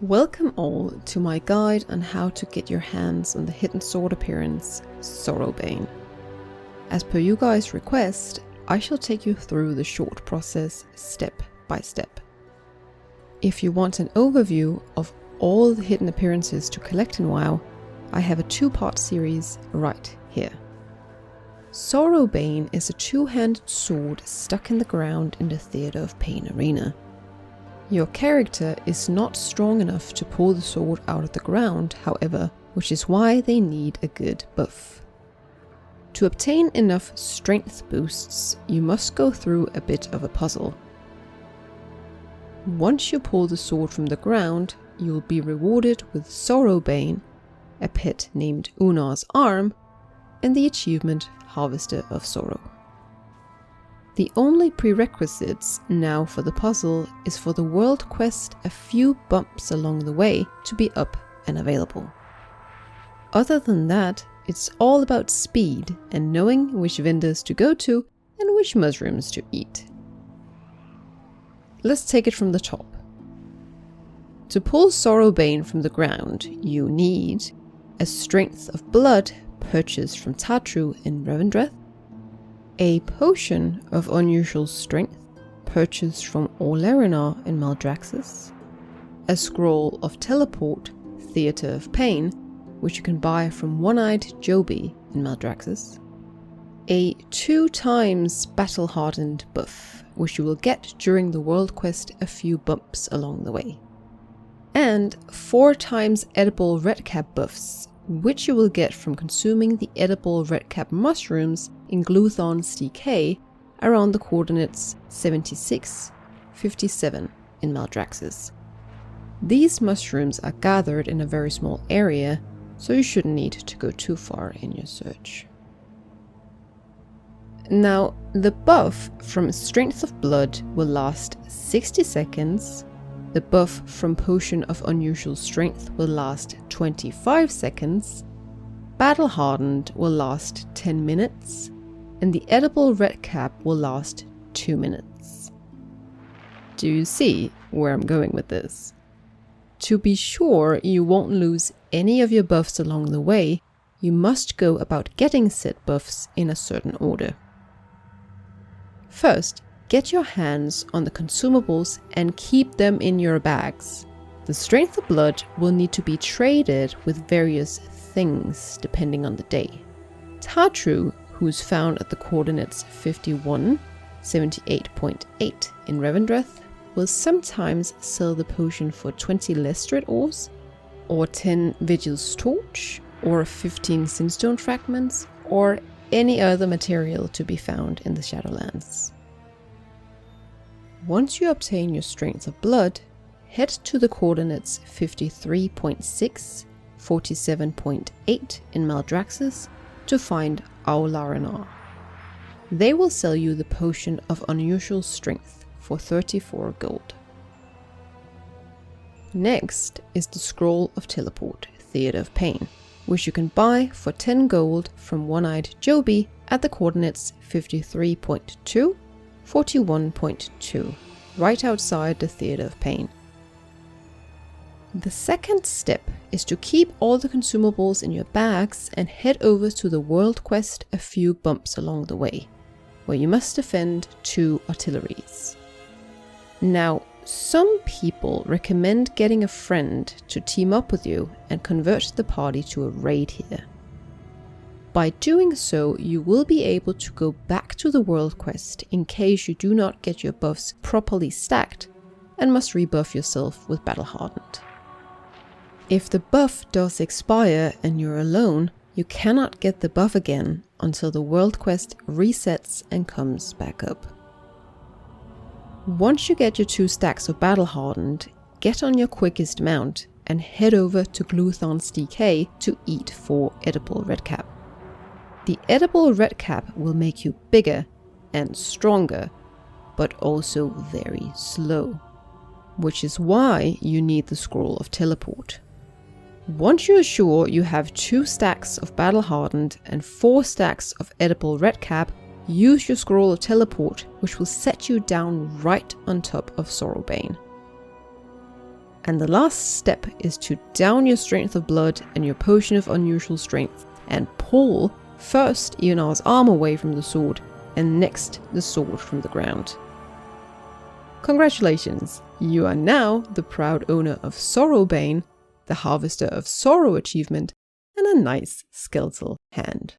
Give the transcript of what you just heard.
Welcome all to my guide on how to get your hands on the hidden sword appearance, Sorrowbane. As per you guys' request, I shall take you through the short process step by step. If you want an overview of all the hidden appearances to collect in WoW, I have a two-part series right here. Sorrowbane is a two-handed sword stuck in the ground in the Theatre of Pain arena. Your character is not strong enough to pull the sword out of the ground, however, which is why they need a good buff. To obtain enough strength boosts, you must go through a bit of a puzzle. Once you pull the sword from the ground, you will be rewarded with Sorrowbane, a pet named Unar's Arm, and the achievement Harvester of Sorrow. The only prerequisites now for the puzzle is for the world quest a few bumps along the way to be up and available. Other than that, it's all about speed and knowing which vendors to go to and which mushrooms to eat. Let's take it from the top. To pull Sorrowbane from the ground, you need a Strength of Blood purchased from Tatru in Revendreth, a Potion of Unusual Strength purchased from Orlerinar in Maldraxxus, a Scroll of Teleport, Theatre of Pain, which you can buy from One-Eyed Joby in Maldraxxus, a 2x Battle-Hardened buff, which you will get during the world quest a few bumps along the way, and 4x edible redcap buffs, which you will get from consuming the edible redcap mushrooms in Gluthon's decay around the coordinates 76, 57 in Maldraxxus. These mushrooms are gathered in a very small area, so you shouldn't need to go too far in your search. Now, the buff from Strength of Blood will last 60 seconds, the buff from Potion of Unusual Strength will last 25 seconds, Battle Hardened will last 10 minutes, and the edible redcap will last 2 minutes. Do you see where I'm going with this? To be sure you won't lose any of your buffs along the way, you must go about getting said buffs in a certain order. First, get your hands on the consumables and keep them in your bags. The Strength of Blood will need to be traded with various things depending on the day. Tatru, who's found at the coordinates 51, 78.8 in Revendreth, will sometimes sell the potion for 20 Lestred ores, or 10 Vigil's Torch, or 15 Sinstone fragments, or any other material to be found in the Shadowlands. Once you obtain your Strength of Blood, head to the coordinates 53.6, 47.8 in Maldraxxus to find Orlerinar. They will sell you the Potion of Unusual Strength for 34 gold. Next is the Scroll of Teleport, Theatre of Pain, which you can buy for 10 gold from One-Eyed Joby at the coordinates 53.2, 41.2, right outside the Theatre of Pain. The second step is to keep all the consumables in your bags and head over to the world quest a few bumps along the way, where you must defend 2 artilleries. Now, some people recommend getting a friend to team up with you and convert the party to a raid here. By doing so, you will be able to go back to the world quest in case you do not get your buffs properly stacked and must rebuff yourself with Battle Hardened. If the buff does expire and you're alone, you cannot get the buff again until the world quest resets and comes back up. Once you get your 2 stacks of Battle Hardened, get on your quickest mount and head over to Gluthon's decay to eat 4 edible redcap. The edible redcap will make you bigger and stronger, but also very slow, which is why you need the Scroll of Teleport. Once you're sure you have 2 stacks of Battle Hardened and 4 stacks of edible redcap, use your Scroll of Teleport, which will set you down right on top of Sorrowbane. And the last step is to down your Strength of Blood and your Potion of Unusual Strength and pull first Ionar's arm away from the sword and next the sword from the ground. Congratulations! You are now the proud owner of Sorrowbane, the Harvester of Sorrow achievement, and a nice skeletal hand.